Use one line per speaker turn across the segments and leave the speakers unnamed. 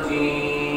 مجيد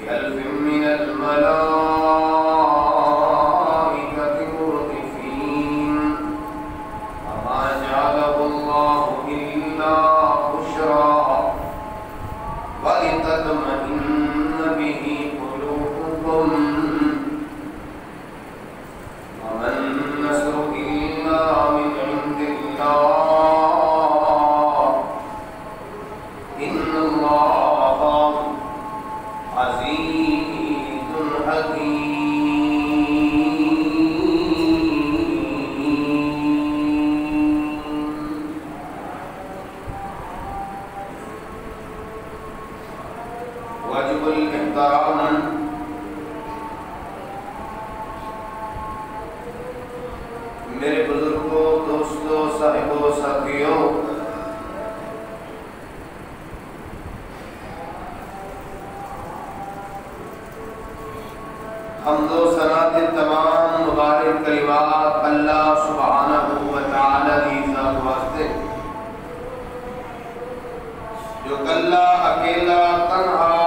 بألف من الملائكة مردفين وما جعله الله إلا بشرى ولتطمئن به قلوبكم وما النصر إلا من عند الله إن الله عزيز حكيم. واجب الاحترام میرے بزرگوں، دوستوں، صاحبوں، ساتھیوں، حمد و ثنا کے تمام مبارک کلمات اللہ سبحانہ و تعالی کی ذات واسطے جو اللہ اکیلا تنہا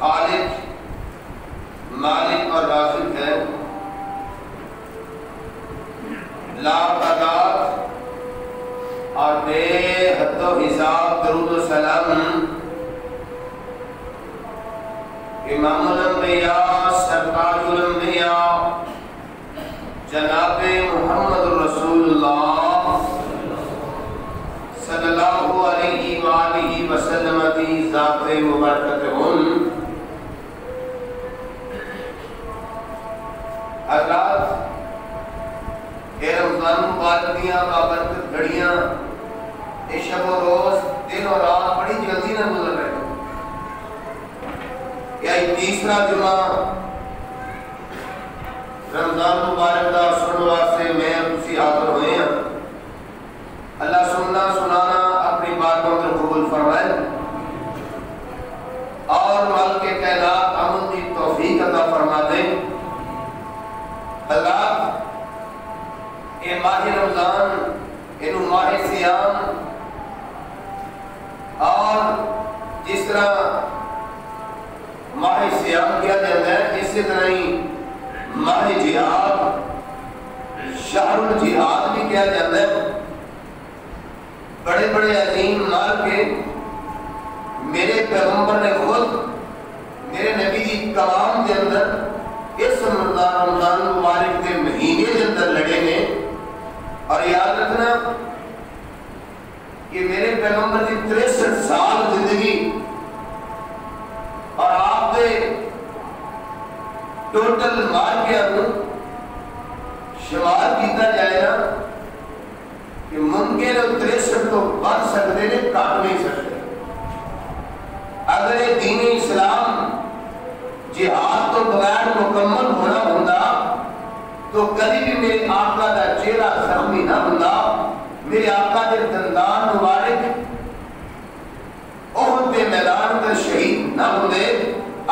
خالق، مالک اور رازق ہے، لا تعداد اور بے حد و حساب درود و سلام امام الانبیاء سرتاج الانبیاء جناب محمد رسول اللہ صلی اللہ علیہ وآلہ وسلم کی ذات مبارکت ہوں۔ حضرات، اے رمضان مبارک دیاں بابرکت گھڑیاں، اے شب و روز، دن اور رات بڑی جلدی نہ گزر رہے ہیں۔ یہ تیسرا جمعہ رمضان مبارک کا سننے واسطے میں اسی حاضر ہوئے ہیں۔ اللہ سننا سنانا اپنی باتوں کو قبول فرمائے اور مالک کائنات امن کی توفیق عطا فرما دے۔ اللہ اے ماہ رمضان، انو ماہ سیام، اور جس طرح ماہ سیام کیا جاتا ہے اسی طرح ہی ماہ جہاد، شہر الجہاد بھی کیا جاتا ہے۔ بڑے بڑے عظیم مال کے میرے پیغمبر نے خود میرے نبی کی کلام کے اندر اس رمضان مبارک کے مہینے کے اندر لڑے ہیں۔ اور یاد رکھنا کہ میرے پیغمبر کی 63 سال زندگی اور آپ دے ٹوٹل مار کے اندر شمار کیتا جائے نا کہ ممکن 63 تو بڑھ سکتے نے، کاٹ نہیں سکتے۔ اگر یہ دین اسلام جہاد تو بغیر مکمل ہونا ہوتا تو کبھی بھی میرے آقا کا چہرہ زخمی نہ ہوتا، میرے آقا کے دندان مبارک احد کے میدان کا شہید نہ ہوتے۔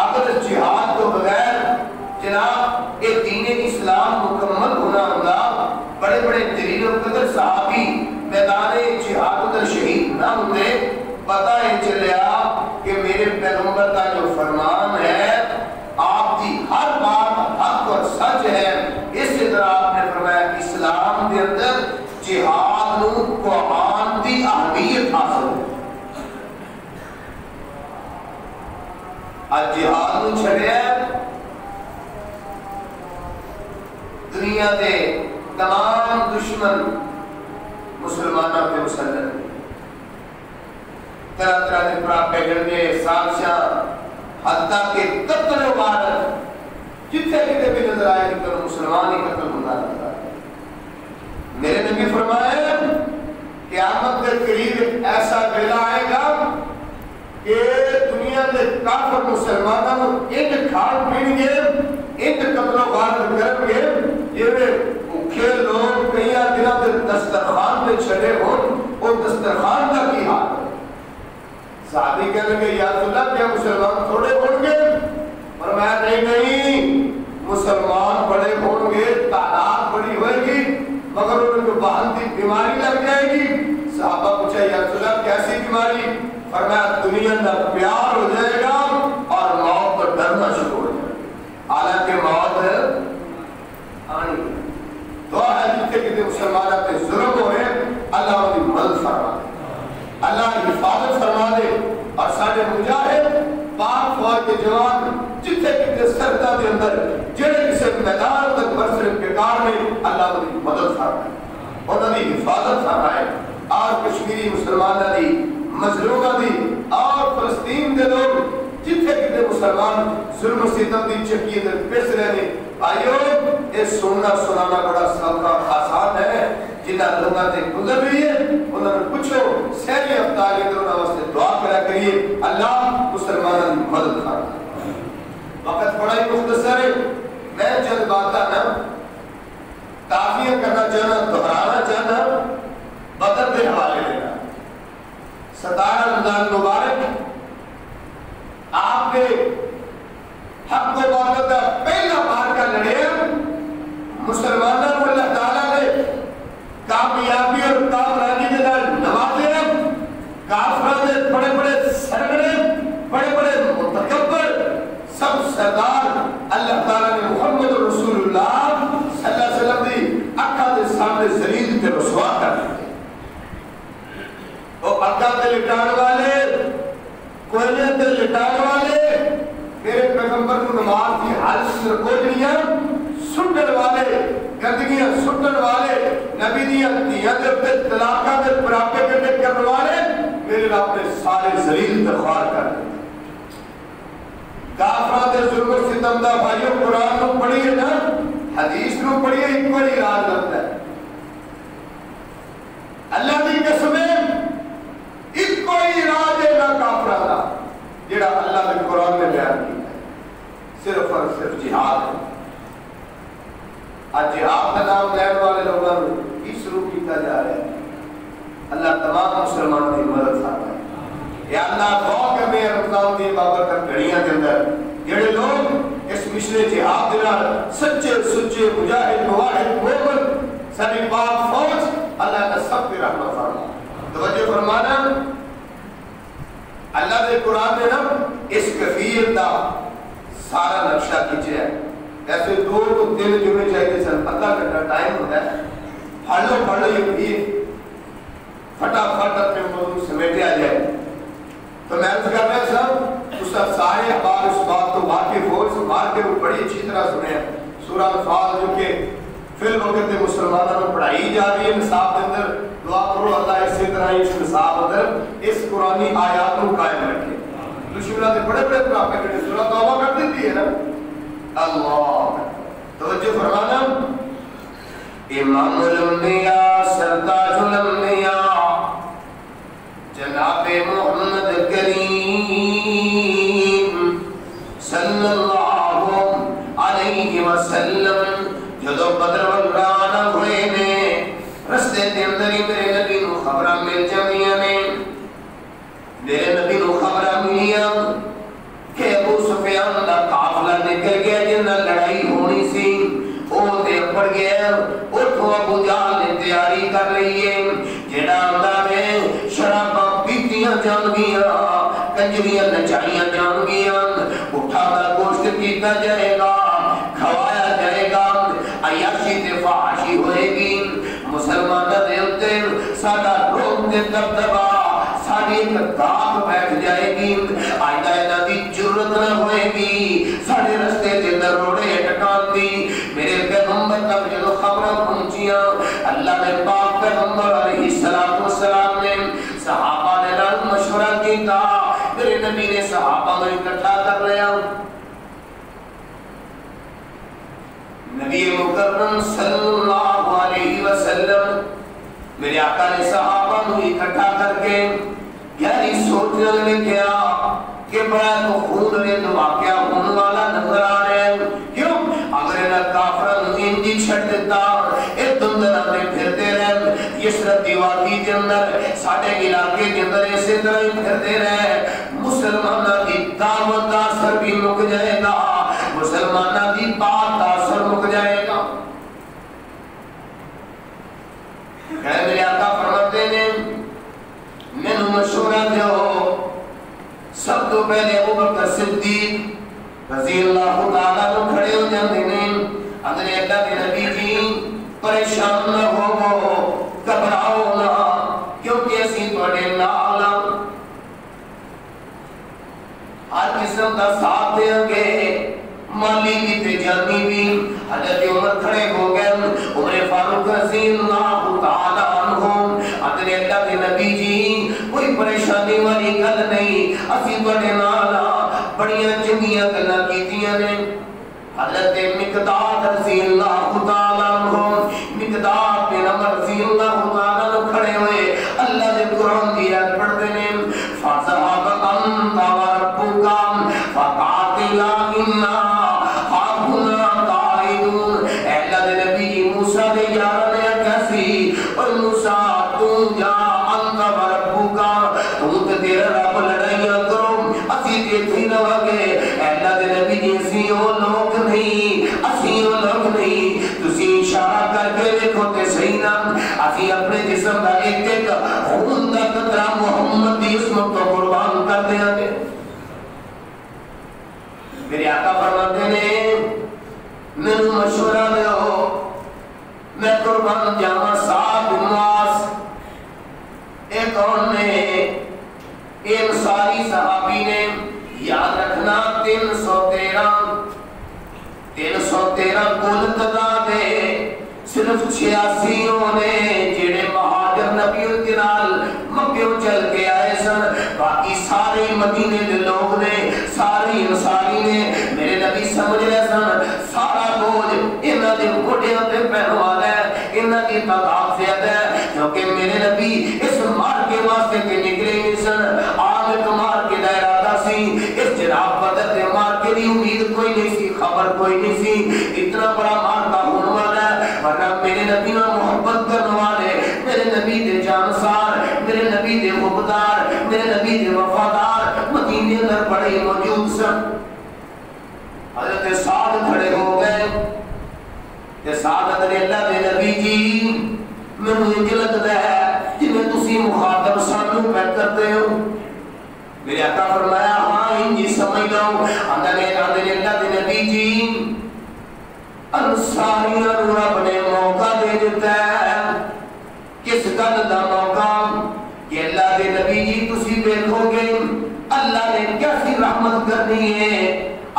اگر جہاد کو بغیر جناب ایک دین اسلام مکمل ہونا ہوتا، بڑے بڑے جلیل القدر صحابی میدان جہاد کا شہید نہ ہوتے۔ پتہ ہے چلیا کہ میرے پیغمبر کا جو فرمان ہے آپ کی ہر بات حق اور سچ ہے۔ اس طرح آپ نے فرمایا اسلام کے اندر جہاد نو قرآن کی اہمیت حاصل ہے۔ آج جہاد نو چھڑیا دنیا دے تمام دشمن مسلمانوں پہ مسلط، طرح طرح کے پراپیگنڈے، سازشاں، حتیٰ کہ قتل و غارت جتنے کتے بھی نظر آئے کہ مسلمان ہی قتل ہوتا رہتا ہے۔ میرے نبی فرمائے قیامت کے قریب ایسا ویلا آئے گا کہ دنیا کے کافر مسلمانوں ایک کھان پین گے، ایک قتل و غارت کریں گے، یہ بھوکے لوگ کئی دنوں کے دسترخوان پہ چھڑے ہوں اور دسترخوان کا کی حال ہے۔ صحابی کہنے کہ یا رسول اللہ کیا مسلمان تھوڑے ہوں گے؟ فرمایا نہیں، مسلمان بڑے ہوں گے، تعداد بڑی ہوئے گی، مگر ان کو باہن کی بیماری لگ جائے گی۔ صحابہ پوچھا یا رسول اللہ کیسی بیماری؟ فرمایا دنیا کا پیار ہو جائے کے جوان جتنے کتنے سردا کے اندر جڑے کسی میدان تک برسر انتقال میں اللہ کی مدد فرمائے انہوں کی حفاظت فرمائے اور کشمیری مسلمانوں کی مظلوموں کی اور فلسطین کے لوگ جتنے کتنے مسلمان ظلم و ستم کی چکی اندر پس رہے ہیں آئیو یہ سننا سنانا بڑا سوکھا آسان ہے جنہ لوگوں سے گزر رہی ہے انہوں نے پوچھو سہری افطار کے انہوں نے واسطے دعا کرا کریے اللہ مسلمانوں کی مدد کرتا وقت بڑا ہی مختصر ہے میں چند باتاں نا تعفیہ کرنا چاہنا دہرانا چاہنا بدر کے حوالے دینا 17 رمضان مبارک آپ نے حق و باطل کا پہلا مارکا لڑے مسلمانوں کو اللہ تعالیٰ نے کامیابی اور کامرانی کے نال نوازے کافروں نے بڑے بڑے سرگڑے بڑے بڑے متکبر سب سردار اللہ تعالیٰ نے محمد رسول اللہ صلی اللہ علیہ وسلم کی اکھا دے سامنے ذلیل تے رسوا کر دیتے وہ اکھا تے لٹان والے کوئلے تے لٹان والے میرے پیغمبر کو نماز کی حالت میں کوجنیاں سٹن والے گندگیاں سٹن والے نبی دیاں دیاں تے طلاقہ تے پراپے کرنے والے میرے رب نے سارے ذلیل تے خوار کر دیتے کافران دے ظلم و ستم دا بھائیو قرآن کو پڑھیے نا حدیث کو پڑھیے ایک بڑی راز لگتا ہے اللہ دی قسمیں ایک کوئی راج ہے نہ کافران دا جڑا اللہ نے قرآن میں بیان کیا ہے صرف اور صرف جہاد ہے آج جہاد کا نام لین والے لوگوں نے اس روح کیتا جا رہا ہے اللہ تمام مسلمانوں کی مدد فرمائے یا اللہ دعا کرنے رمضان دی بابرکت گھڑیاں کے اندر جڑے لوگ اس مشن جہاد دے نال سچے سچے مجاہد مواحد مومن ساری پاک فوج اللہ کا سب پہ رحمت فرما توجہ فرمانا اللہ دے قرآن نے نا اس کفیر دا سارا نقشہ کھینچا ہے ایسے 2 تو 3 جمعے چاہیے سن آدھا گھنٹہ ٹائم ہوتا ہے پڑھ لو یہ بھی فٹافٹ اپنے موضوع سمیٹے آ جائے تو میں عرض کر رہا صاحب اس کا سارے احباب اس بات کو واقف ہو اس بات کے وہ بڑی اچھی طرح سنے ہیں سورہ انفال جو کہ فی الوقت مسلمانوں میں پڑھائی جا رہی ہے نصاب کے اندر دعا کرو اللہ اسی طرح اس نصاب اندر اس قرآنی آیات کو قائم رکھے دشمنوں نے بڑے بڑے پراپے کرنے سورہ توبہ کر دیتی ہے نا اللہ توجہ فرمانا امام الانبیاء سرداج الانبیاء جناب محمد کریم صلی اللہ علیہ وسلم جدو بدر وگرانا ہوئے نے رستے کے اندر ہی میرے نبی نو خبرہ مل جانیاں نے میرے نبی نو خبرہ ملیاں کہ ابو سفیان دا قافلہ نکل گیا جنہ لڑائی ہونی سی وہ دے پڑ گیا اتھو ابو جہل نے تیاری کر لئیے جڑا اندہ میں شراباں پیتیاں جان گیا کنجریاں نچائیاں جان گیا اٹھا دا گوشت کیتا جائے گا کھوایا جائے گا عیاشی تے فحاشی ہوئے گی مسلمانہ دے ہوتے سادہ روم دے دبدبا ساری ایک داغ بیٹھ جائے گی آئیدہ اینا دی جرت نہ ہوئے گی سارے رستے دے در روڑے اٹکان دی میرے پیغمبر تک جدو خبریں پہنچیاں اللہ نے پاک پیغمبر علیہ السلام نے صحابہ نے نال مشورہ کیتا میرے نبی نے صحابہ میں اکٹھا کر لیا نبی مکرم صلی اللہ علیہ وسلم میرے آقا نے صحابہ میں اکٹھا کر کے گہری سوچنے لگے کیا کہ بڑا تو خون رند واقعہ ہونے والا نظر آ رہے ہیں کیوں اگر انہا کافران انجی چھٹ دیتا ایک دندرہ میں پھرتے رہے یسرت دیواتی کے اندر ساڑھے علاقے کے اندر ایسے طرح ہی پھرتے رہے مسلمانہ کی دعوت اثر بھی مک جائے گا مسلمانہ کی بات اثر مک جائے گا کہ میرے آقا فرماتے ہیں میں نے مشورہ دیو سب تو پہلے ابو بکر صدیق رضی اللہ تعالیٰ نو کھڑے ہو جاندے نے اگر اللہ کے نبی جی پریشان نہ ہو گھبراؤ نہ کیونکہ اسی بڑے نال ہر جسم کا ساتھ دیں گے، مالی بھی تے جانی بھی۔ حضرت عمر کھڑے ہو گئے، عمر فاروق رضی اللہ تعالیٰ عنہ اپنے اللہ کے نبی جی کوئی پریشانی والی گل نہیں، اسی بڑے نالا بڑیاں چنگیاں گلاں کیتیاں نے۔ حضرت مقداد رضی اللہ تعالیٰ عنہ، مقداد بن عمر رضی اللہ تعالیٰ عنہ کھڑے ہوئے اللہ نے قرآن کی آیت پڑھتے ہیں، فَذَهَبَ أَنْتَ وَرَبُّكَ فَقَاتِلَا إِنَّا هَاهُنَا قَاعِدُونَ۔ اے اللہ دے نبی جی موسیٰ دے یار نے کیسی اور موسیٰ تو جا انت وربُّكَ، تو تے تیرا رب لڑائیاں کرو، اسی دیکھی نہ وگے۔ اے اللہ دے نبی جی اسی او لوگ نہیں، اسی او لوگ نہیں، تسی اشارہ کر کے دیکھو تے صحیح نہ، اسی اپنے جسم دا ایک ایک خون دا قطرہ محمد دی اسم تو قربان کر دیں گے۔ میرے آقا فرماتے نے میں مشورہ دو، میں قربان جاواں سعد بن معاذ۔ ایک اور نے انصاری صحابی نے، یاد رکھنا 313 کل تعداد ہے، صرف 86 نے جڑے مہاجر نبی کے نال مکے چل کے آئے سن، باقی سارے مدینے دے لوگ نے، سارے انصاری نے۔ میرے نبی سمجھ رہے سن سارا بوجھ انہاں دے گھوڑیاں تے پہنوانا ہے، انہاں کی تعداد زیادہ ہے، کیونکہ میرے نبی اس مار کے واسطے کے نکلے نہیں سن، آمد مار کے دا ارادہ سی، اس جناب بدر دے مار کے دی امید کوئی نہیں سی، خبر کوئی نہیں سی، اتنا بڑا مار کا ہونے والا ہے، ورنہ میرے نبی نہ محبت کرنے والے، میرے نبی دے جانسار، میرے نبی دے وفادار، میرے نبی دے وفادار مدینے اندر بڑے موجود سن۔ حضرت سعد کھڑے ہو گئے کہ سعد اندر اللہ دے نبی جی میں مجھے لگتا ہے جنہیں تسی مخاطب سانو پہ کرتے ہو۔ میرے آقا فرمایا ہاں انجی سمجھ لو، اندر اللہ دے نبی جی انصاریاں رب نے موقع دے دیتا ہے۔ کس گل دا موقع کہ اللہ دے نبی جی تسی دیکھو گے اللہ نے کیسی رحمت کرنی ہے۔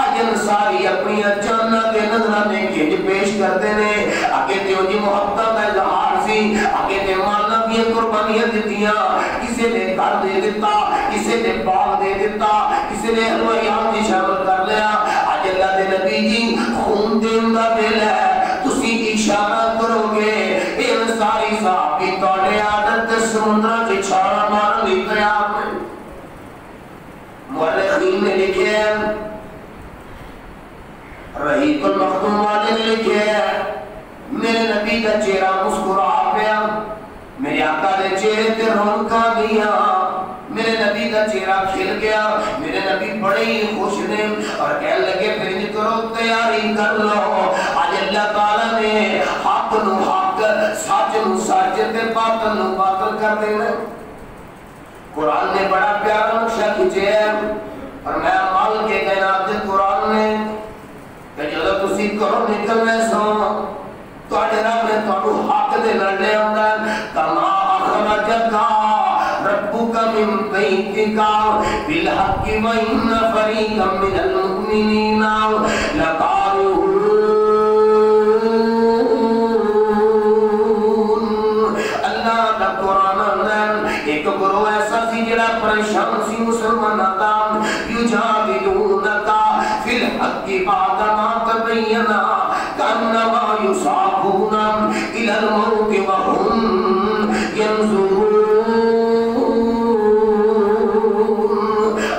اج انصاری اپنی جاناں تے نظراں نے کنج پیش کرتے ہیں، اگے تے جی محبت دا اظہار سی، اگے تے مالاں دی قربانیاں دتیاں، کسے نے گھر دے دیتا، کسے نے باغ دے دیتا، کسے نے حلوائیات دی شامل کر لیا۔ اج اللہ دے نبی جی خون دین دا دل ہے، تسی اشارہ کرو گے اے انصاری صحابی تواڈے عادت سمندراں وچ چھاڑا مارن لئی تیار نے۔ مؤرخین نے لکھے رحیق المختوم والے نے لکھے میرے نبی کا چہرہ مسکرا پیا، میرے آقا دے چہرے تے رونقاں گیا، میرے نبی کا چہرہ کھل گیا، میرے نبی بڑے ہی خوش نے اور کہنے لگے پھر انج کرو تیاری کر لو، آج اللہ تعالیٰ نے حق نو حق، سچ نو سچ تے باطل نو باطل کر دینا۔ قرآن نے بڑا پیارا نقشہ کھینچے ہے اور میں مال کے کائنات دے قرآن نے کہ جدو تسی کرو نکلنے سو تواڈے رب نے تانوں حق دے لڑنے آندا کما اخرجک ربک من بیتک بالحق وان فریقا من المؤمنین لقالوا اللہ دا قرآن ایک گروہ ایسا سی جڑا پریشان سی مسلماناں دا یجادلونک فی الحق بعد ما تبین کانما یصابون الی الموت وهم ینظرون۔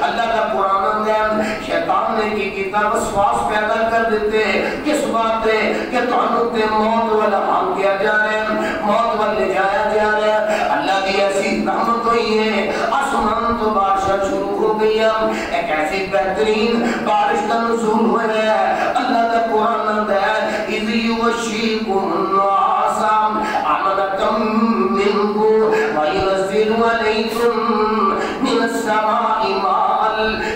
اللہ کا قرآن ہے، شیطان نے کی کتاب وسواس پیدا کر دیتے کس بات ہے کہ تانوں تے موت والا حال کیا جا رہا ہے، موت وال لے جایا جا رہا ہے۔ اللہ کی ایسی رحمت ہوئی ہے، آسمان تو بارشیں شروع ہو گئی ہیں، ایک ایسی بہترین بارش کا نزول ہو رہا ہے۔ اللہ کا قرآن ہے اذ یغشیکم النعاس امنۃ منہ وینزل علیکم من السماء ماء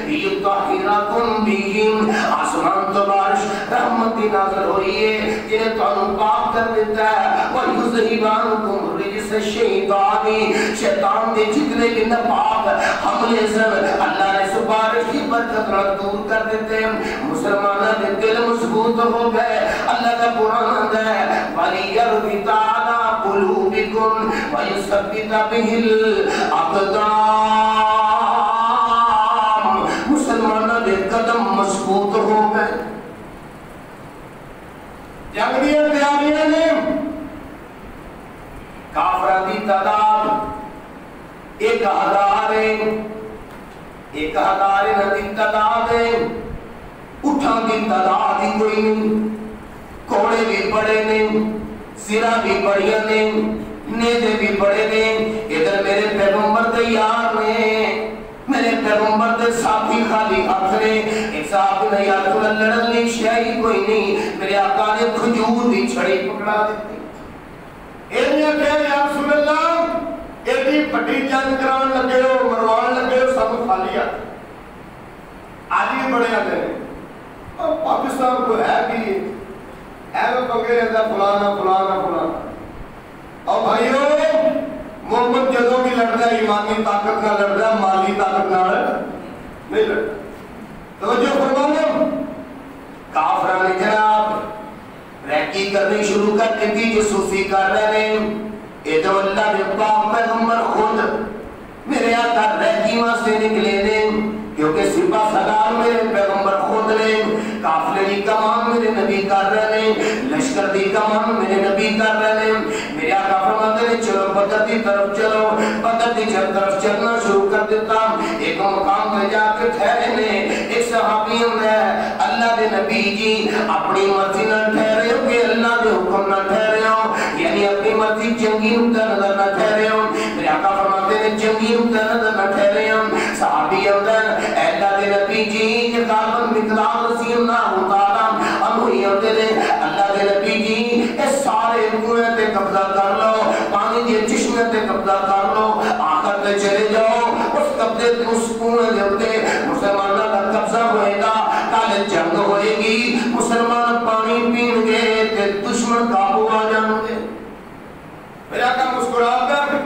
لیطہرکم بہ۔ آسمان تو بارش رحمت نازل ہوئی ہے جنہیں تانوں پاک کر دیتا ہے، وہ یذہبانکم رجس الشیطانی، شیطان دے جتنے بھی ناپاک حملے سن اللہ نے سبارش کی برکت نال دور کر دیتے ہیں۔ مسلمانہ دے دل مضبوط ہو گئے۔ اللہ کا قرآن آتا ہے وَلِيَرْبِطَ عَلَىٰ قُلُوبِكُمْ وَيُثَبِّتَ بِهِ الْأَقْدَامَ، مسلمانہ دے قدم مضبوط ہو گئے۔ جنگ دیا تیاریاں نے، کافرہ دی تعداد 1000 ہے، 1000 دی تعداد ہے، اٹھاں دی تعداد ہی کوئی نہیں، کوڑے بھی بڑے نے، سرہ بھی بڑیاں نے، نیزے بھی بڑے نے۔ ادھر میرے پیغمبر تیار نے، میرے پیغمبر دے ساتھی خالی ہاتھ نے۔ ایک صاحب نے یا رسول اللہ لڑن لی شاہی کوئی نہیں، میرے آقا نے کھجور دی چھڑی پکڑا دیتی۔ ایڈیا کہا یا رسول اللہ ایڈی بڑی جنگ کران لگے ہو، مروان لگے ہو، سب خالی ہاتھ۔ آج بھی بڑے آتے ہیں اور پاکستان کو ہے بھی ایوے پکڑے رہتا فلانا فلانا فلانا۔ اور بھائیو محمد جدوں بھی لڑتا ہے ایمانی طاقت نہ لڑتا ہے، مالی طاقت نہ نہیں لڑتا۔ توجہ فرمانا، کافران نے جناب ریکی کرنی شروع کر دیتی، جسوسی کر رہے ہیں۔ ادھر اللہ نے پاک پیغمبر خود میرے آقا ریکی واسطے نکلے نے، کیونکہ سپاہ سالار میرے پیغمبر خود نے، قافلے دی کمان میرے نبی کر رہے ہیں، لشکر دی کمان میرے نبی کر رہے ہیں۔ میرے آقا فرماتے ہیں چلو بدر دی طرف چلو، بدر دی طرف چلنا شروع کر دیتا۔ ایک مقام پہ جا کے ٹھہرے نے، ایک صحابی نے اللہ دے نبی جی اپنی مرضی نہ ٹھہرے ہو کہ اللہ دے حکم نہ ٹھہرے ہو، یعنی اپنی مرضی جنگی نقطہ نظر نہ ٹھہرے ہو۔ میرے آقا فرماتے ہیں جنگی نقطہ نظر نہ ٹھہرے ہو۔ صحابی اندر اللہ دے نبی جی کہ غالباً مقدار رضی اللہ تعالیٰ عنہ ہی ہوتے ہیں، اللہ دے نبی جی اس سارے کنویں تے قبضہ کر لو، پانی کے چشمے تے قبضہ کر لو، آخر تے چلے جاؤ، اس قبضے تے اس کنویں دے ہوتے مسلمانوں کا قبضہ ہوئے گا، کل جنگ ہوئے گی، مسلمان پانی پین گے تے دشمن قابو آ جان گے۔ میرے آقا مسکرا کر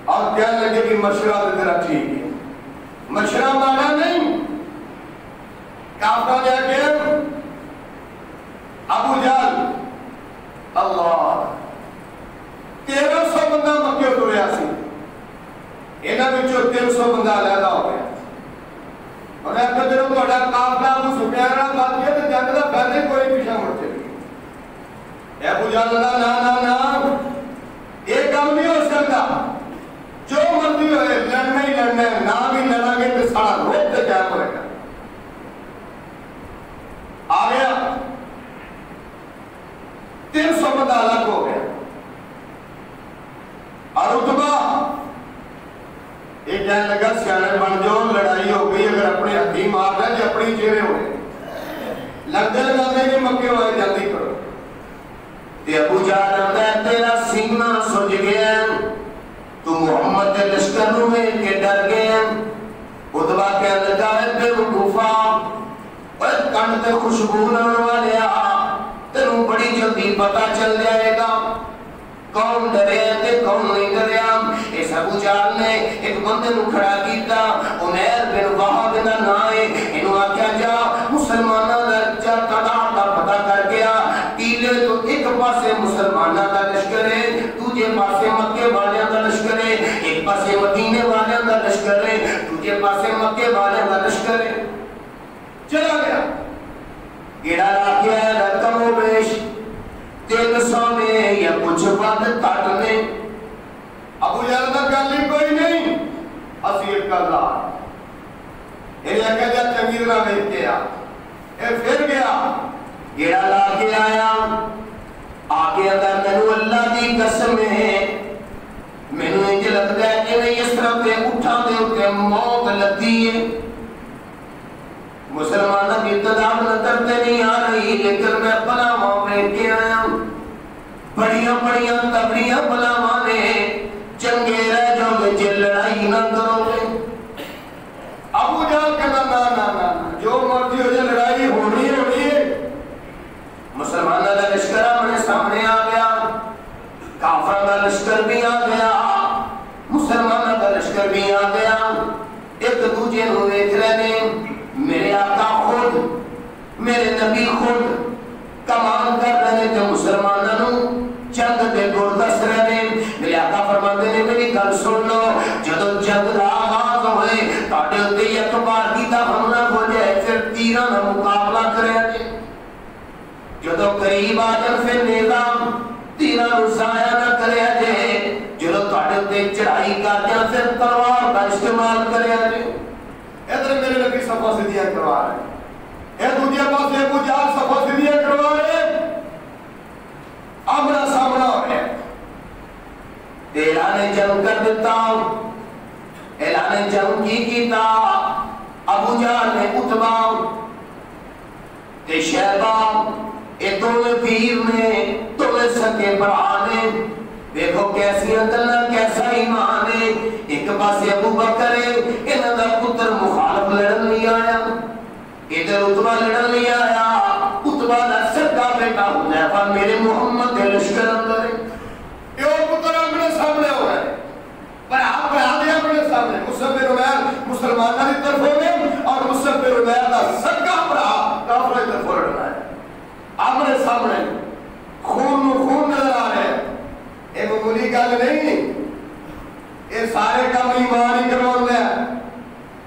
اور کہنے لگے کہ مشورہ تیرا ٹھیک ہے، مشورہ مانا نہیں۔ کافرہ جا کے ابو جہل اللہ 1300 بندہ مکے اتریا سی، انہاں وچوں 300 بندہ علیحدہ ہو گیا۔ اور ایک جدوں تہاڈا قافلہ ابو سفیان نال بچ گیا تے جنگ دا پہلے کوئی پیچھے مڑ چلی۔ ابو جہل نا نا نا یہ کام نہیں ہو سکتا، جو مرضی ہوئے لڑنا ہی لڑنا ہے، نہ بھی لڑا گے تو سارا روک تے کیا کرے گا۔ آ گیا 300 بندہ الگ ہو گیا، اور عتبہ یہ کہنے لگا سیانے بن جاؤ، لڑائی ہو گئی، اگر اپنے ہتھی مار رہے جو اپنی چہرے ہوئے لگتے لگاتے نہیں مکے ہوئے جلدی کرو۔ تے ابو جہل ہے تیرا سینہ سج گیا، تو محمد کے لشکر میں کے ڈر گیا۔ عتبہ کہنے لگا ہے بے وقوفا، اور کن تے خوشبو نہ والیا، تینوں بڑی جلدی پتہ چل جائے گا کون ڈرے تے کون نہیں ڈریا۔ اس ابو جہل نے ایک بندے نو کھڑا کیتا، عمیر بن وہب دا نام ہے، اینو آکھیا جا مسلماناں دا جا تعداد دا پتہ کر گیا، ٹیلے تو ایک پاسے مسلماناں دا لشکر ہے، دوجے پاسے مکے والیاں دا لشکر ہے، ایک پاسے مدینے والیاں دا لشکر ہے، دوجے پاسے مکے والیاں دا لشکر ہے۔ چلا گیا گیڑا لا کے آیا رقم و بیش 300 میں یا کچھ بند کٹ میں۔ ابو جہل دا گل کوئی نہیں، اسیر کا ذات انہیں کہا جا چنگی طرح دیکھ کے آ، پھر گیا گیڑا لا کے آیا، آگے اگر مینو اللہ دی قسم ہے، مینو انج لگتا ہے کہ میں اس طرح پہ اٹھا دے ہوتے موت لگتی ہے۔ مسلمانوں کی تعداد نظر تے نہیں آ رہی، لیکن میں بلاواں بیٹھ کے آیا، بڑیاں بڑیاں تبڑیاں بلاواں نے، چنگے رہ جاؤ گے جے لڑائی نہ کرو گے۔ ابو جہل کہنا نا نا نا جو مرضی ہو جائے لڑائی ہونی ہونی ہے۔ مسلمانوں کا لشکر اپنے سامنے آ گیا، میرے نبی خود کمان کر رہے تھے مسلمانوں جنگ دے گور دس رہے ہیں. میرے آقا فرماتے ہیں میری گل سن لو جدو جنگ دا آغاز ہوئے تاڑے ہوتے یک بار کی تا حملہ ہو جائے پھر تیران مقابلہ کرے جائے جدو قریب آجن پھر نظام تیران ضائع نہ کرے جائے جدو تاڑے ہوتے چڑھائی کر جائے پھر تلوار کا استعمال کرے جائے. ادھر میرے نبی صفحہ سے دیا کروا رہے اے دوجہ پاس ابو جہل صفحہ سے دیا کروا رہے آمنا سامنا ہو رہے اعلان جنگ کر دیتا ہوں. اعلان جنگ کی کیتا ابو جہل نے عتبہ تے شیبہ اے دونوں پیر نے دونوں سکے برا نے دیکھو کیسی عدلہ کیسا ایمان ہے. ایک پاس ابو بکر ہے انہاں دا پتر مخالف لڑن نہیں آیا ادھر عتبہ لڑن نہیں آیا. عتبہ دا سکا بیٹا حذیفہ میرے محمد کے لشکر اندر ہے یہ پتر اپنے سامنے ہو گئے پر آپ پہ آدھے اپنے سامنے مصعب بن عمیر مسلمانہ کی طرف ہو گئے اور مصعب بن عمیر دا سکا برا کافر کی طرف لڑنا ہے اپنے سامنے خون نظر آ رہے ہیں. ایک معمولی گل نہیں یہ سارے کام ایمان ہی کروا لیا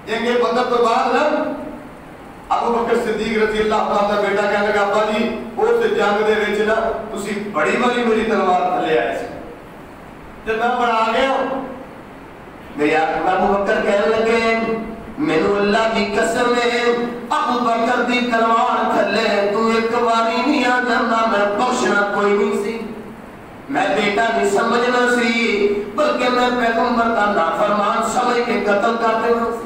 جنگ بدر تو بعد نا ابو بکر صدیق رضی اللہ عنہ کا بیٹا کہنے لگا ابا جی اس جنگ دے وچ نا تسی بڑی والی میری تلوار تھلے آئے سی تے میں بڑا گیا میرے ابو بکر کہنے لگے مینوں اللہ کی قسم ہے ابو بکر دی تلوار تھلے تو ایک باری نہیں آ جاندا میں بخشنا کوئی نہیں سی میں بیٹا نہیں سمجھنا سی بلکہ میں پیغمبر کا نافرمان سمجھ کے قتل کر دینا سی.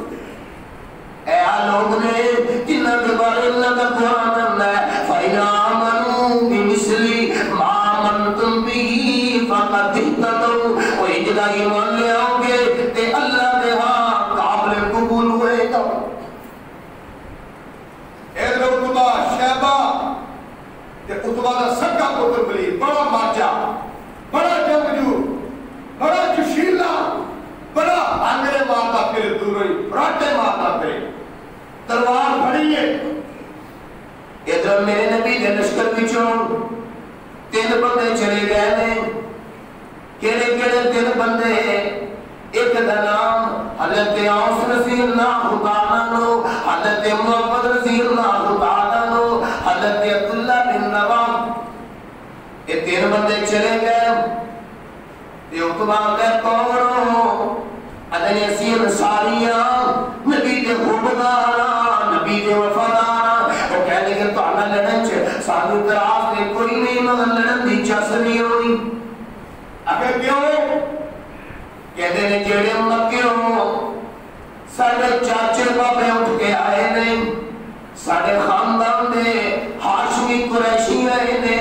اے لوگ نے جنہاں کے بارے اللہ کا قرآن ہے فَإِنْ آمَنُوا بِمِثْلِ مَا آمَنْتُمْ بِهِ فَقَدِ اهْتَدَوْا وہ اجلا ایمان لے آؤ گے تے اللہ نے ہاں قابل قبول ہوئے گا. ادھر عتبہ شیبہ تے عتبہ دا سکا پتر بلی بڑا مارجا بڑا جنگجو بڑا جشیلا بڑا آنگرے مارتا پھر دور ہوئی راٹے مارتا پھر تلوار پھڑی ہے. ادھر میرے نبی نے لشکر پیچھوں 3 بندے چلے گئے نے کیڑے کیڑے 3 بندے ایک دا نام حضرت اوس رضی اللہ تعالیٰ عنہ حضرت محمد رضی اللہ تعالیٰ عنہ حضرت عبداللہ بن رواحہ یہ 3 بندے چلے گئے. یہ عتبہ کہے کون ہو ادھر اسی انصاریاں نبی دے خوبداراں نبی دے وفاداراں وہ کہنے کہ تو اللہ لڑن چ سانو تراس دے کوئی نہیں مگر لڑن دی چس نہیں ہوئی. اگر کیوں کہتے ہیں جڑے مکیوں ساڑھے چاچے بابے اٹھ کے آئے نے ساڑھے خاندان دے ہاشمی قریشی آئے نے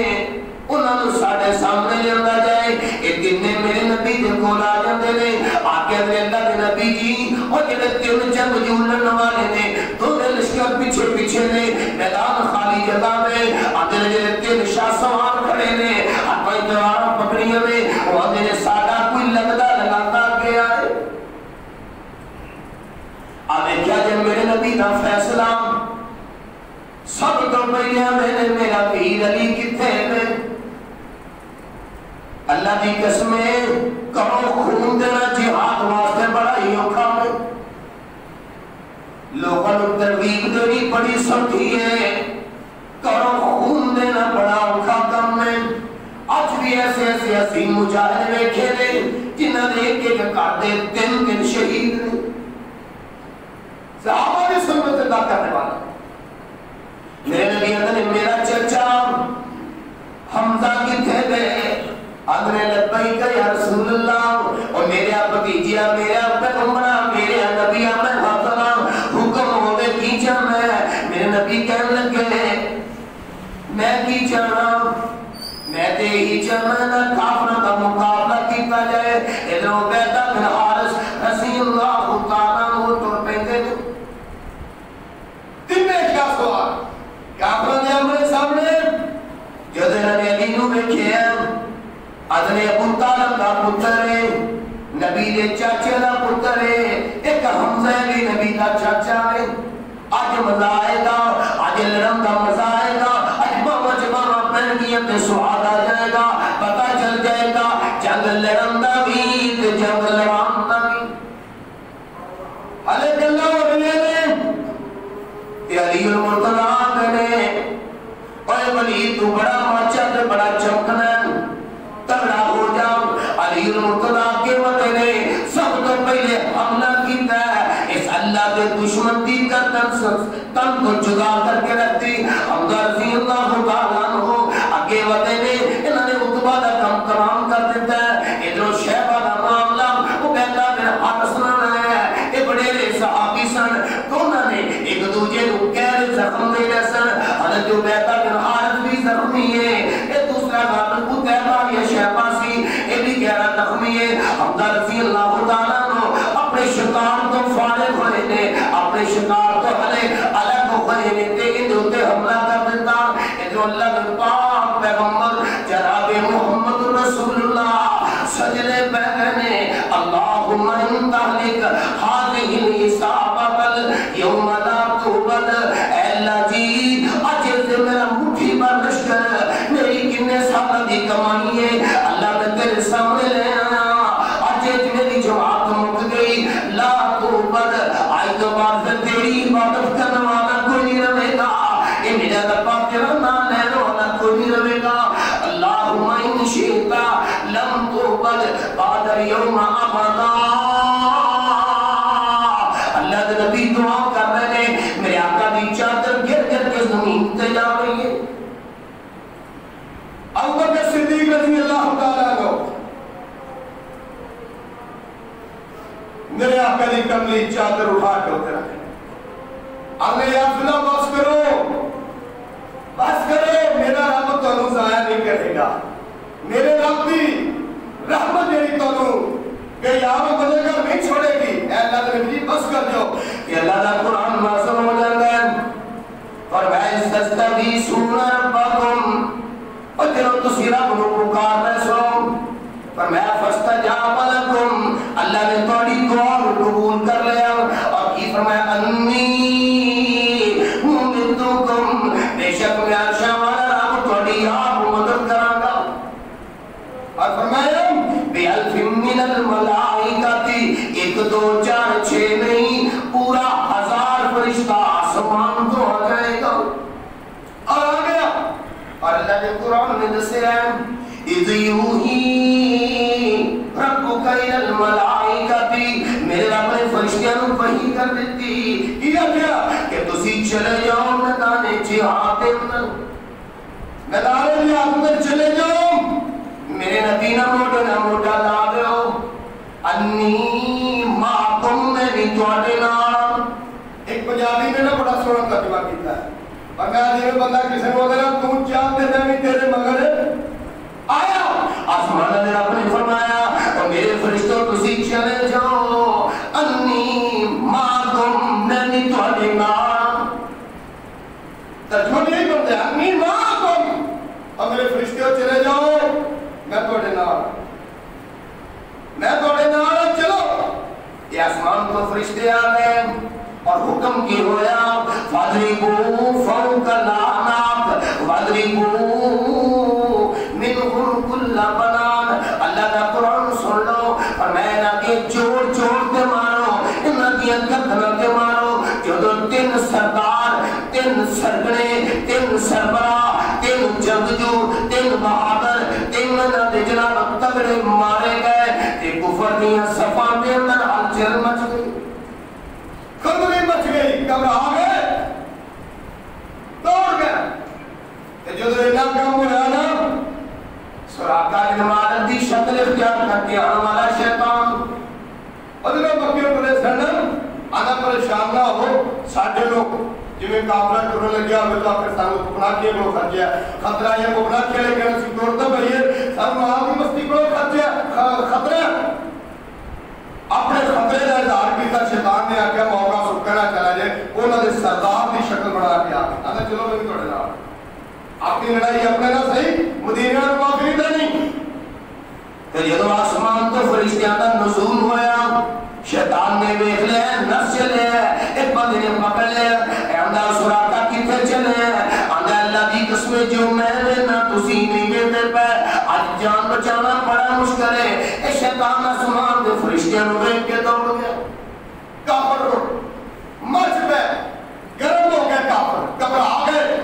انہوں نے ساڑھے سامنے جانا جائے ایک دن نے میرے نبی دے کول آ جاندے نے آکے اللہ دے نبی جی اور جڑے 3 جنگ جولن والے نے دونوں لشکر پیچھے پیچھے نے میدان خالی جگہ میں آدھے جڑے 3 شاہ سوار کھڑے نے اپنی تلوار پکڑیاں نے وہ آدھے ساڑھا کوئی لگتا لگاتا گیا ہے. آدھے کیا جب میرے نبی دا فیصلہ سب تو پہلے میں نے میرا پیر علی کتھے میں اللہ دی قسمیں کرو خون دینا جہاد واسطے بڑا ہی اوکھا ہے. لوگوں نے ترغیب دینی بڑی سختی ہے کرو خون دینا بڑا اوکھا کم ہے. آج بھی ایسے ایسے عظیم مجاہد بیٹھے نے جنہاں نے ایک کاٹے 3 شہید نے صحابہ نے سنت ادا کرنے والا. میرے نبی نے میرا چچا حمزہ کتھے گئے اندرے لبیک یا رسول اللہ اور میرے بھتیجیا میرے پیغمبر میرے نبی میں حاضر حکم ہوے کی جانا ہے. میرے نبی کہنے لگے میں کی جانا میں تے ہی جانا نہ کافروں کا مقابلہ کیتا جائے. ادھر عبیدہ بن حارث رضی اللہ تعالیٰ عنہ تر پیندے نے 3 کیا سوال کافروں نے ہمارے سامنے جدو نبی علی نو ویکھے ادھر ابو طالب کا پتر ہے نبی دے چاچے دا پتر ہے ایک حمزہ بھی نبی دا چاچا ہے. آج مزہ آئے گا آج لڑن دا مزہ تے سواد آ جائے گا، پتہ چل جائے گا جنگ لڑن دا بھی تے جنگ لڑان دا بھی۔ ہلے گلا ہو رہے نے تے علی المرتضی آندے نے اوے ولی تو بڑا ماچا تے بڑا چمکنا تگڑا ہو جا۔ علی المرتضی کے متے نے سب تو پہلے حملہ کیتا ہے اس اللہ کے دشمن دی کا تن کو جدا کر کے رکھتی۔ حمزہ رضی اللہ تعالیٰ عنہ اگے وتے نے انہوں نے عتبہ دا کم تمام کر دیتا ہے۔ ادھر شیبہ دا معاملہ عبیدہ بن حارث نال ہے، یہ بڑے صحابی سن، دونوں نے ایک دوجے کو غیر زخم دے رہے سن۔ حضرت عبیدہ بن حارث بھی زخمی ہے، یہ دوسرا غالب قتیبہ یا شیبہ سی یہ بھی گہرا زخمی ہے۔ حمزہ رضی اللہ تعالیٰ عنہ اپنے شکار تو فارغ ہوئے نے، اپنے شکار تو ہلے الگ ہوئے نے تے ان دوتے حملہ کر دیتا۔ ادھر اللہ کے پاک پیغمبر جناب محمد رسول اللہ سجدے پہ گئے، اللہم ان تہلک ہذہ العصابۃ الیوم لا تُعبد۔ اے اللہ جی اج سے میرا مٹھی بھر لشکر میری کنے سال دی کمائی ہے اللہ میں تیرے سامنے لے آیا، اج میری جماعت مک گئی، لا تُعبد آج تو بعد سے تیری عبادت کرنے والا کوئی نہیں رہے گا، یہ میرا ربا تیرا نام لینے والا کوئی نہیں رہے گا۔ اللہم ان شئت لم تعبد بعد اليوم ابدا۔ اللہ کے نبی دعا کر رہے ہیں میرے آقا دی چادر گر گر کے زمین تے جا رہی ہے۔ ابو بکر صدیق رضی اللہ تعالیٰ عنہ میرے آقا دی کملی چادر اٹھا کے اتر آئے، ہم نے یا فلا بس کرو میرا رب تو ضائع نہیں کرے گا، میرے رب کی رحمت میری تو کہ یہاں بنے گا نہیں چھوڑے گی۔ اے اللہ نے مجھے بس کر دو کہ اللہ کا قرآن نازل ہو جائے گا فرمایا استغیثون ربکم اور جنہوں تسی رب نو پکار رہے سو فرمایا فاستجاب لکم اللہ نے تھوڑی دعا قبول کر لیا اور کی فرمایا انی ممدکم بے شک میں عرشہ والا رب تھوڑی آپ مدد کرا گا اور فرمایا بِأَلْفٍ مِّنَ الْمَلَائِكَةِ ایک دو چار چھ نہیں پورا 1000 فرشتہ آسمان تو آ جائے گا اور آ گیا۔ اور اللہ نے قرآن میں دسے ہیں اِذْ يُوحِي رَبُّكَ إِلَى الْمَلَائِكَةِ میرے رب نے فرشتیاں نو وحی کر دیتی کیا کہ تسی چلے جاؤ میدان جہاد میں چلے جاؤ میرے نبی نہ موٹا لا دیو انی معکم میں بھی تواڈے نال۔ ایک پنجابی میں نہ بڑا سونا ترجمہ کیتا ہے، بنگالی میں بندہ کسی نے بولا تو چاہتے میں بھی تیرے مگر آیا۔ آسمان نے رب نے فرمایا اور میرے فرشتوں تسی چلے جاؤ انی معکم میں بھی تواڈے نال۔ ترجمہ نہیں کرتے انی معکم اور میرے فرشتوں چلے جاؤ میں توڑے نال چلو۔ یہ آسمان تو فرشتے آ گئے اور حکم کی ہویا فَاضْرِبُوا فَوْقَ الْأَعْنَاقِ وَاضْرِبُوا مِنْهُمْ كُلَّ بَنَانٍ۔ اللہ کا قرآن سن لو اور میں نہ کہ جوڑ کے مارو انہاں دیاں گردناں تے مارو جو تین سردار تین سرگنے تین سربراہ تین جنگجو تین بہادر تین نہ جناب تگڑے مارے گئے تے کفر دیاں صفاں دے اندر ہلچل مچ گئی، خبریں مچ گئی، گھبرا گئے، دوڑ گئے۔ تے جدوں انہاں کام ہوا نا سراقہ بن مالک دی شکل اختیار کر کے آنے والا شیطان ادھر مکے پولیس سنن آنا پریشان نہ ہو ساڈے لوگ جویں کافر کرنے لگیا ہوئے تو آخر سانو پکنا کیے کو خرچیا خطرہ یہ پکنا کیے لیکن اسی دوڑتا بھئیے سانو آدھی مستی کو خطرہ اپنے خطرے کا اظہار کیتا شیطان نے آکھیا موقع سکنا چلا جائے انہوں نے سردار دی شکل بنا کے آگے چلو میں بھی توڑے نال اپنی لڑائی اپنے نہ صحیح مدینہ کو آخری تھا نہیں۔ کہ جدو آسمان تو فرشتیاں کا نزول ہویا شیطان نے بیٹھ لے نس چلے ایک بندے نے پکڑ لے اندہ سراقہ کتے چلے اندہ اللہ دی قسمیں جو میں نہ تسی نہیں بچانا بڑا مشکل ہے. اے شیطان آسمان دے فرشتیاں نوں ویکھ کے دوڑ گیا. کافر مچ پے گرم ہو گئے, کافر گھبرا گئے.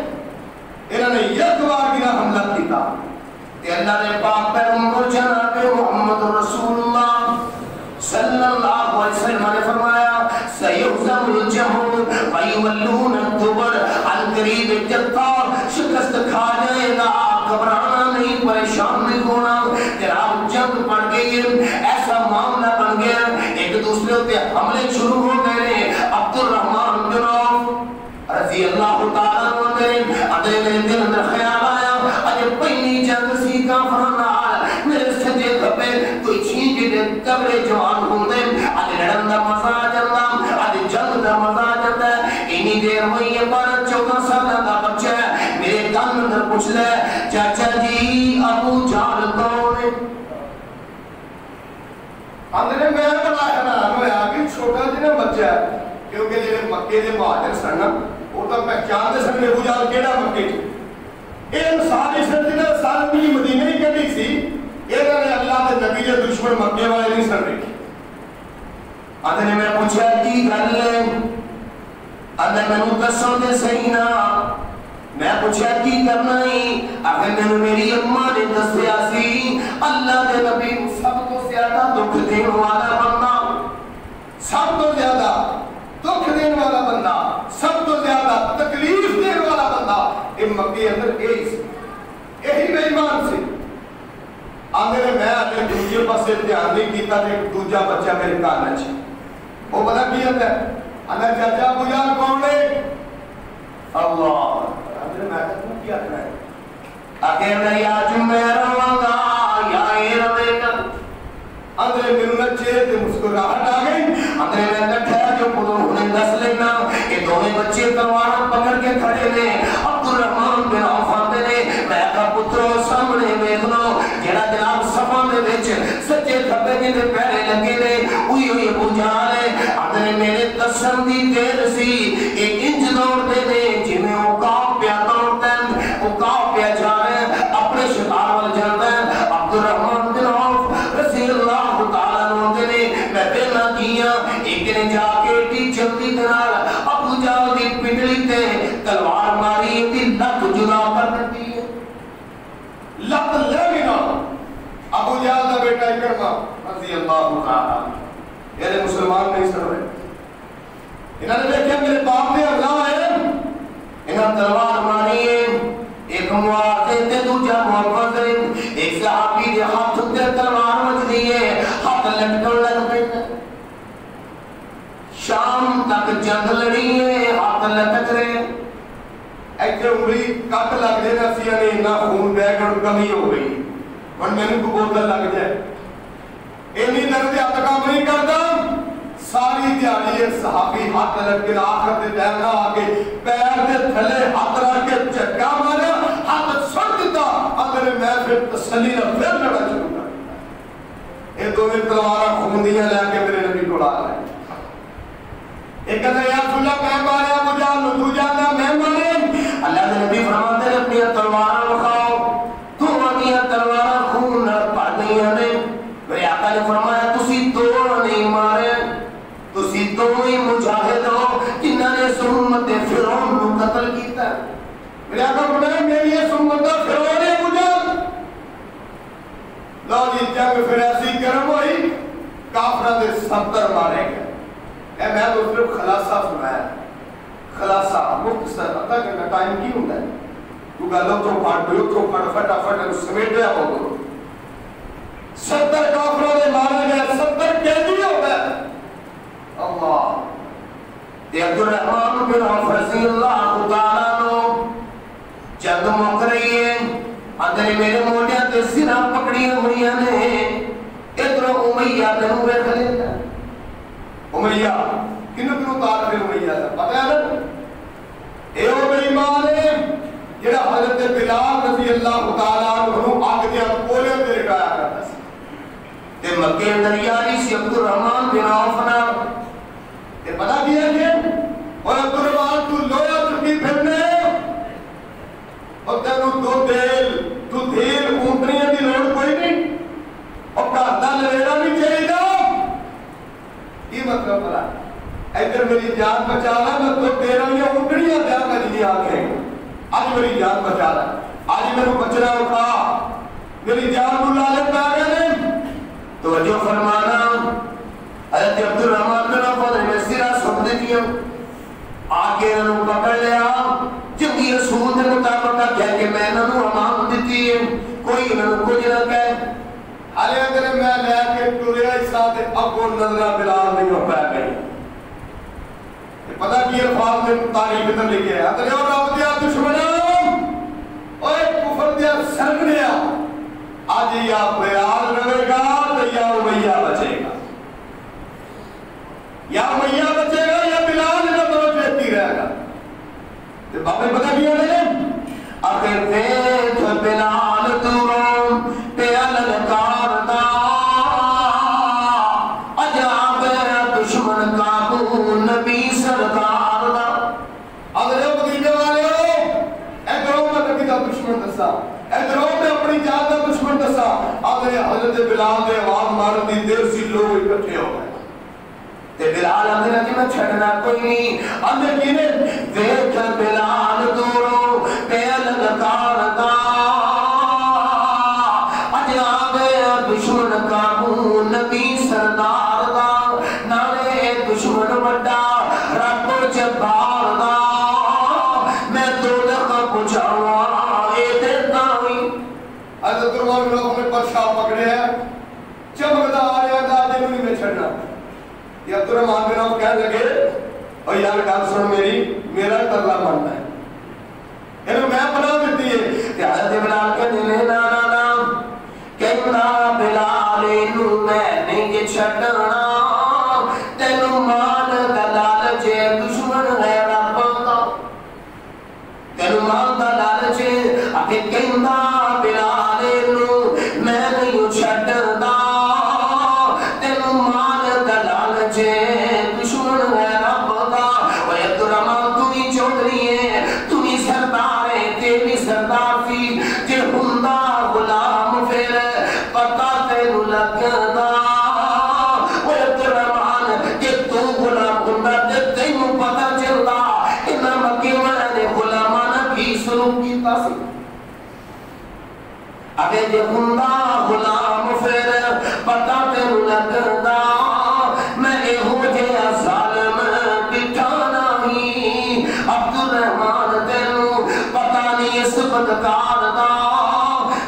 انہوں نے یک بار بھی حملہ کیا. اللہ نے پاک پیغمبر جناب محمد رسول اللہ صلی اللہ علیہ وسلم نے فرمایا سیہزم الجمع ویولون الدبر, عن قریب جتا شکست کھا جائے گا, گھبرانا نہیں, پریشان نہیں ہونا. جناب جنگ پڑ گئی, ایسا معاملہ بن گیا, ایک دوسرے پہ حملے شروع ہو گئے. عبد الرحمن بن عوف رضی اللہ تعالیٰ عنہ اندر میرے دل اندر خیال آیا, اجے پہلی جنگ سی کافراں نال, میرے سجے کھبے کوئی چھین کے تگڑے جوان ہوندے, اج لڑن دا مزہ آ جاندا, اج جنگ دا مزہ آ جاندا. اینی دیر ہوئی ہے 12-14 سال دا بچہ ہے, میرے کان اندر پوچھ لے چاچا جی ابو جہل کون ہے؟ اندر میں بڑا حیران ہویا کہ چھوٹا جہا بچہ ہے, کیونکہ جڑے مکے دے مہاجر سن وہ تو پہچانتے سن ابو جہل کیڑا مکے چ. یہ انسان اس نے سال بھی مدینے ہی کٹی سی, انہوں نے اللہ کے نبی کے دشمن مکے والے نہیں سن رکھی. اندر میں پوچھا کی گل ہے, اندر میں دسو دے صحیح نا. میں پوچھا کی کرنا ہی, اگر میں میری اماں نے دسیا سی اللہ کے نبی سب تو زیادہ دکھ دین والا بندہ, سب تو زیادہ دکھ دین والا بندہ, سب تو زیادہ تکلیف دین والا بندہ یہ مکے اندر یہی بے ایمان سے. آندھے میں اپنے دوسرے پاسے دھیان نہیں کیتا کہ دوجا بچہ میرے کان اچھا وہ پتہ کی ہے اندر چاچا ابو جہل کون ہے؟ اللہ. اندر میں کہتا کیا کرنا ہے اکیلے یا جمعہ رواں گا یا اے روے گا. اندر میرے نچے تے مسکراہٹ آ گئی. اندر میں کٹھا جو پدر انہیں دس لینا, یہ دونوں بچے تلوار پکڑ کے کھڑے نے. عبد الرحمن بن عوف آتے نے, میں کہا پترو سامنے ویکھ لو جڑا جناب صفاں دے وچ سچے کھبے دے پیرے لگے نے اوہی ابو جہل ہے. اندر میرے دسن دی دیر سی, ایک انج دوڑتے نے جویں او کاؤ پیا دوڑتا ہے, او کاؤ پیا جا رہا ہے, اپنے شکار وال جاتا ہے. عبد الرحمن بن عوف رضی اللہ تعالیٰ عنہ نے میں پہلا کیا ایک نے جا کے ٹی جلدی نال ابو جہل دی پنڈلی تے تلوار ماری, تے لت جدا کر دی ہے, لت لے گیا. ابو جہل دا بیٹا اکرمہ رضی اللہ تعالیٰ یہ مسلمان نہیں سن رہے. انہوں نے دیکھا میرے باپ نے اللہ ہے, انہوں نے تلوار ماری ہے, ایک معاذ تے دوجا محمد, ایک صحابی دے ہاتھ تے تلوار وج دی ہے, ہاتھ لٹکن لگ پے. شام تک جنگ لڑی ہے, ہاتھ لٹک رہے. ایتھے انگلی کٹ لگ جائے نا سی نے اتنا خون بہ کے کمی ہو گئی, ہن مینوں کو بوتل لگ جائے. اینی درد ہاتھ کام نہیں کردا. ساری دیہڑی یہ صحابی ہاتھ لگ کے آخر دے ٹائم نہ آ کے پیر دے تھلے ہاتھ رکھ کے جھٹکا مارا, ہاتھ سٹ دیتا. اگر میں پھر تسلی نہ پھر لڑا شروع کر دیا. یہ دونوں تلوار خوندیاں لے کے میرے نبی کو آ رہے. ایک کہتا ہے یا رسول اللہ میں مارے ابو جہل, تو جاننا میں مارے. اللہ کے نبی فرماتے ہیں اپنی تلوار اٹھاؤ, تو اپنی تلوار خون نہ پڑ گئی نے. میرے آقا نے فرمایا تسی دو نہیں مارے, تسی دو ہی مجاہد ہو جنہوں نے اس امت فرعون کو قتل کیتا. میرے آقا فرمایا میری اس امت کا فرعون ہے ابو جہل. لو جی جنگ پھر ایسی گرم ہوئی, کافروں دے 70 مارے گئے. اے میں تو صرف خلاصہ سنایا, خلاصہ مختصر. پتہ کہ ٹائم کی ہوتا ہے تو گلوں تو پھٹ فٹافٹ سمیٹیا ہو گئے. 70 کافروں نے مارے گئے, 70 قیدی ہو گئے. اللہ. عبد الرحمن بن عوف رضی اللہ تعالیٰ عنہ جنگ مک رہی ہے, اندر میرے موڈیاں تے سرا پکڑی ہوئی نے. ادھر امیہ تینوں ویکھ لینا. امیہ کنوں تار پھر امیہ دا پتہ ہے نا, اے او بے ایمان ہے جڑا حضرت بلال رضی اللہ تعالیٰ عنہ اگ دے کولے تے لٹایا کرتا سی. تے مکے اندر یاری سی عبد الرحمن بن عوف نال. تے پتہ کی ہے کہ اور عبد الرحمن تو لویا چکی پھرنے, اور تینوں دو دھیل اونٹنیاں دی لوڑ کوئی نہیں. کی آنکھیں آج میری جان بچا رہا، آج میرے بچنا اٹھا، میری جان کو لالے پہ آ گئے۔ توجہ فرمانا، حضرت عبدالرحمن بن عوف نے سرا سب دیتی آگے انہوں پکڑ لیا، جنگی رسول نے مطابقہ کہہ کہ میں انہوں امان دیتی ہے، کوئی انہوں کچھ نہ کہے۔ حالے اگر میں لے کے ٹوریا اس ساتھ اب وہ نظرہ بلال نہیں ہو پایا گئی۔ پتہ کی الفاظ میں تاریخ اتر لکھے ہیں، اگر یہ رب دیا دشمنوں اور کفر دیا سرگنیا، آج یا بلال رہے گا تو یا امیہ بچے گا، یا امیہ بچے گا یا بلال نہ توجہ دیتی رہے گا۔ تو باپے پتہ کیا لے اگر دیکھ بلال دوروں پہ الکار دا عجاب دشمن کابو نبی سردار دا۔ اگر یہ مدینہ والے ہو ادھروں میں نبی دا دشمن دسا، ادھروں میں اپنی جان دا دشمن دسا، اگر یہ حضرت بلال دے آواز مارن دی دیر سی لوگ اکٹھے ہو گئے تے بلال اندر کہ میں چھڑنا کوئی نہیں، اندر کی نے دیکھ بلال دوروں پہ الکار دا عجاب دشمن کابو نبی سردار دا، نالے دشمن وڈا رب جبار دا، میں دولت پچھاوا اے دیتا ہوئی۔ حضرت عمر بن عوف نے پرشاہ پکڑے ہیں، چمکدا آ رہا تھا آج انہوں نے چھڑنا۔ یہ عبدالرحمن بن عوف کہنے لگے اور یار گال سن میرا ترلا ماننا ہے، انہوں میں پناہ دیتی ہے کہ حضرت بلال کہنے لے نا نا نا کہنا بلال انہوں میں نہیں چھڑنا، تینوں مان دلال جے دشمن ہے رب دا، تینوں مان دلال جے آگے کہنا بلال انہوں میں نہیں چھڑنا، تینوں مان دلال جے دشمن ہے رب دا۔ اور عبدالرحمن تمہیں چودھری ہے، تمہیں سردار ہے، تیری سردار سی جے ہندہ غلام پھر پتہ تینوں لگدا۔ اور عبدالرحمن کہ تو غلام ہندہ تے تینوں پتہ چلدا انہاں مکی والے غلامانہ کی سلوک کی تاثیر۔ اگر جے ہندہ غلام پھر پتہ تینوں لگدا، میں اے ہو جیا ظالم بٹھانا ہی، عبدالرحمن تینوں پتہ نہیں اس بدکار دا،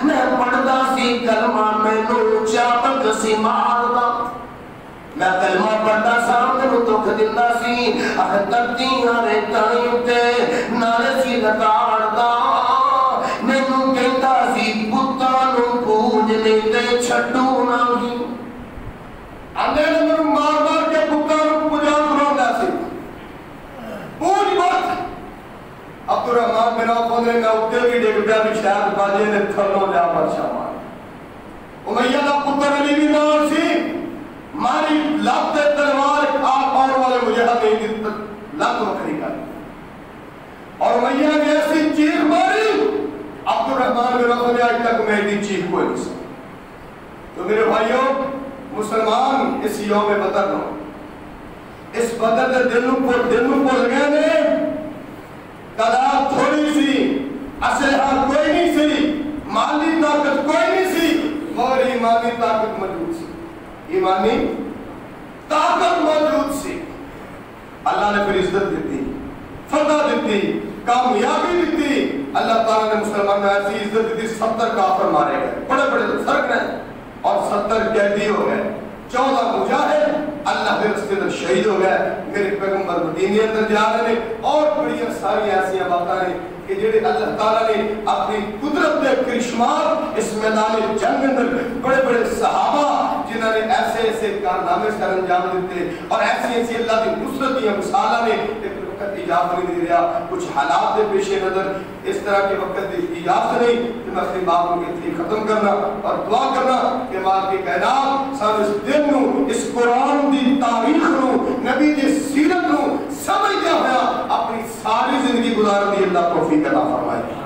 میں پڑھدا سی کلمہ مینوں چاپک سی مار دا، میں کلمہ پڑھدا سا مینوں دکھ دیندا سی، اگر تبدیاں رے تائیں تے نالے سی لتاڑ دا، مینوں کہندا سی بتاں نوں پوجنے تے چھڈو نہ ہی۔ اندر نے میں مار مار کے بتاں نوں پوجا کراوندا سی، پوج مت۔ عبدالرحمن بن عوف نے میں اٹھے بھی ڈگ پیا بھی شاید باجے نے تھلوں جا بادشاہ مار۔ امیہ دا پتر علی بھی نال سی، ماری لب تے تلوار آپ اور والے مجاہد نے لب وکھری کر اور امیہ نے ایسی چیخ ماری، عبدالرحمن بن عوف نے آج تک میری چیخ کوئی نہیں سنا۔ تو میرے بھائیوں مسلمان اس یوم بدر نو اس بدر دے دل نو بھول گئے نے، تعداد تھوڑی سی، اسلحہ کوئی نہیں سی، مالی طاقت کوئی نہیں سی، مگر ایمانی طاقت موجود سی، ایمانی طاقت موجود سی۔ اللہ نے پھر عزت دیتی، فتح دیتی، کامیابی دیتی۔ اللہ تعالیٰ نے مسلمان میں ایسی عزت دیتی، 70 کافر مارے گئے، بڑے بڑے سرک رہے اور 70 قیدی ہو گئے، 14 مجاہد اللہ کے راستے میں شہید ہو گئے۔ میرے پیغمبر مدینے اندر جا رہے ہیں اور بڑی ساری ایسی باتیں ہیں کہ جڑے اللہ تعالیٰ نے اپنی قدرت کے کرشمات اس میدان جنگ اندر بڑے بڑے صحابہ جنہوں نے ایسے ایسے کارنامے سے انجام دیتے اور ایسی ایسی اللہ کی نصرت کی مثالہ نے ایک وقت اجازت نہیں دے رہا، کچھ حالات کے پیش نظر اس طرح کے وقت اجازت نہیں کہ میں اپنی بات کو کہتی ختم کرنا اور دعا کرنا کہ ماں کی کائنات سب اس دن نو اس قرآن دی تاریخ نو نبی دی سیرت نو سمجھدے ہویا اپنی ساری زندگی گزارن دی اللہ توفیق عطا فرمائے۔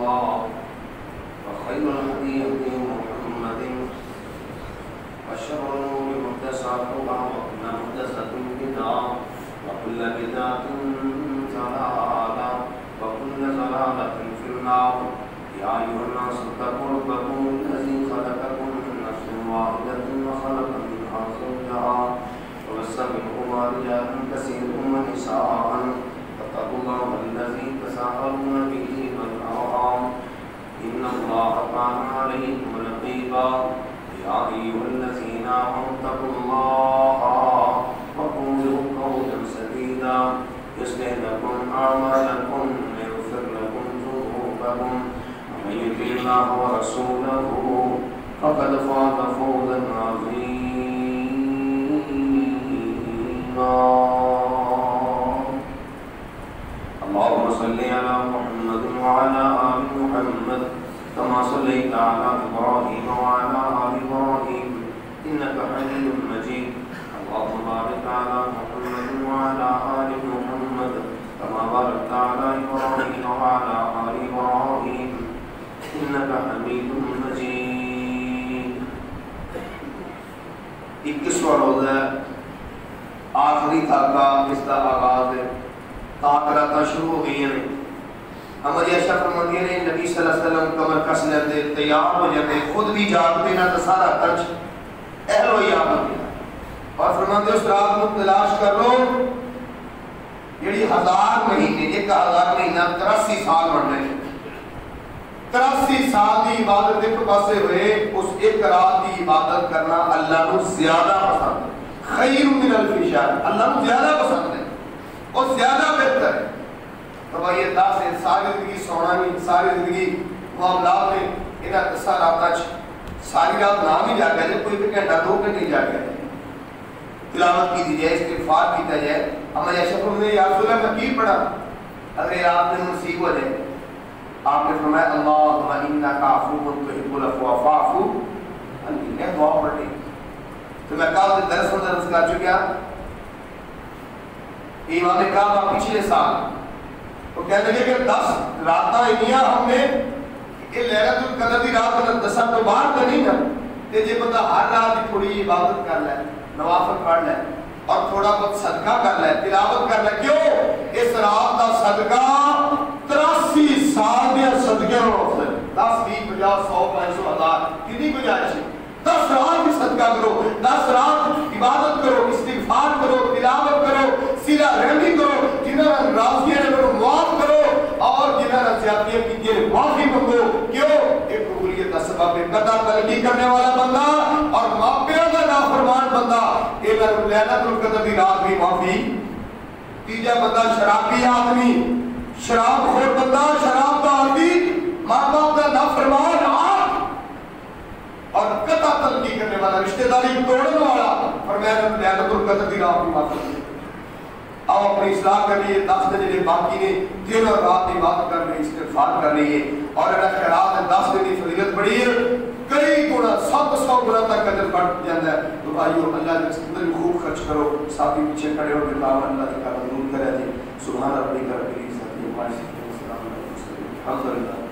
الله وخير الهدي هدي محمد وشر الأمور محدثاتها وكل محدثة بدعة وكل بدعة ضلالة وكل ضلالة في النار يا أيها الناس اتقوا ربكم الذي خلقكم من نفس واحدة وخلق منها زوجها وبث منهما رجالا كثيرا ونساء واتقوا الله الذي تساءلون به والأرحام إن الله كان عليكم رقيبا يا أيها الذين آمنوا اتقوا الله وقولوا قولا سديدا يصلح لكم أعمالكم ويغفر لكم ذنوبكم ومن يطع الله ورسوله فقد فاز فوزا عظيما اللهم صل على محمد وعلى آل محمد كما صليت على إبراهيم وعلى آل إبراهيم إنك حميد مجيد اللهم بارك على محمد وعلى آل محمد كما باركت على إبراهيم وعلى آل إبراهيم إنك حميد مجيد 21واں روزہ آخری تھا کا اس کا آغاز ہے تاکراتاں شروع ہو گئی ہیں ہماری عائشہ فرماتی ہیں نبی صلی اللہ علیہ وسلم کمر کس لیتے تیار ہو جاتے خود بھی جاگتے نہ تو سارا تنچ اہل و یاد ہو گیا اور فرماتے اس رات کو تلاش کر لو جڑی 1000 مہینے 1000 مہینہ 83 سال بڑھنے 83 سال کی عبادت ایک پاسے ہوئے اس ایک رات کی عبادت کرنا اللہ کو زیادہ پسند ہے خیر من الف شہر اللہ کو زیادہ پسند ہے اور زیادہ بہتر ہے تو بھائی یہ 10 ہے ساری زندگی سونا نہیں ساری زندگی معاملات میں انہاں دسا رات ساری رات نام ہی جاگا جائے کوئی بھی گھنٹہ 2 گھنٹے جاگا جائے تلاوت کی دی جائے استغفار کیتا جائے ہمارے اشرف نے یا رسول اللہ کی پڑھا اگر آپ نے نصیب ہو جائے آپ نے فرمایا اللہم انکا عفو تحب العفو فاعف عنی میں دعا پڑھ رہی تو میں کہا کہ درس کر چکا امام کعبہ پچھلے سال وہ کہنے لگے کہ 10 راتاں انیاں ہم نے یہ لیلۃ القدر دی رات میں 10 تو باہر تو نہیں نا تے جے بندہ ہر رات تھوڑی عبادت کر لے نوافل پڑھ لے اور تھوڑا بہت صدقہ کر لے تلاوت کر لے کیوں اس رات دا صدقہ 83 سال دے صدقے نال افضل 10 20 50 100 500 1000 کتنی گنجائش ہے 10 رات کی صدقہ کرو 10 رات عبادت کرو استغفار کرو تلاوت کرو صلہ رحمی کرو جنہاں ناراضگیاں نے معاف کرو اور جنہاں زیادتیاں کی معافی مانگو کیوں ایک قبولیت کا سبب ہے قطع تلقی کرنے والا بندہ اور ماپیوں کا نافرمان بندہ انہاں لیلۃ القدر دی رات بھی معافی تیجا بندہ شرابی آدمی شراب خور بندہ شراب کا عادی ماں باپ کا نافرمان اور قطع تلقی کرنے والا رشتہ داری توڑنے والا فرمایا لیلۃ القدر دی رات بھی معافی آپ اپنی اصلاح کر لیے 10 دن جو باقی نے دن اور رات عبادت کر رہی استغفار کر رہی ہے اور اگر خیرات 10 دن کی فضیلت بڑی ہے کئی گنا 700 گنا تک اجر بڑھ جاتا ہے تو بھائیو اللہ کے اندر خوب خرچ کرو ساتھی پیچھے کھڑے ہو کے اللہ تعالیٰ ضرور کرے جی سبحان ربک رب العزت عما یصفون الحمد للہ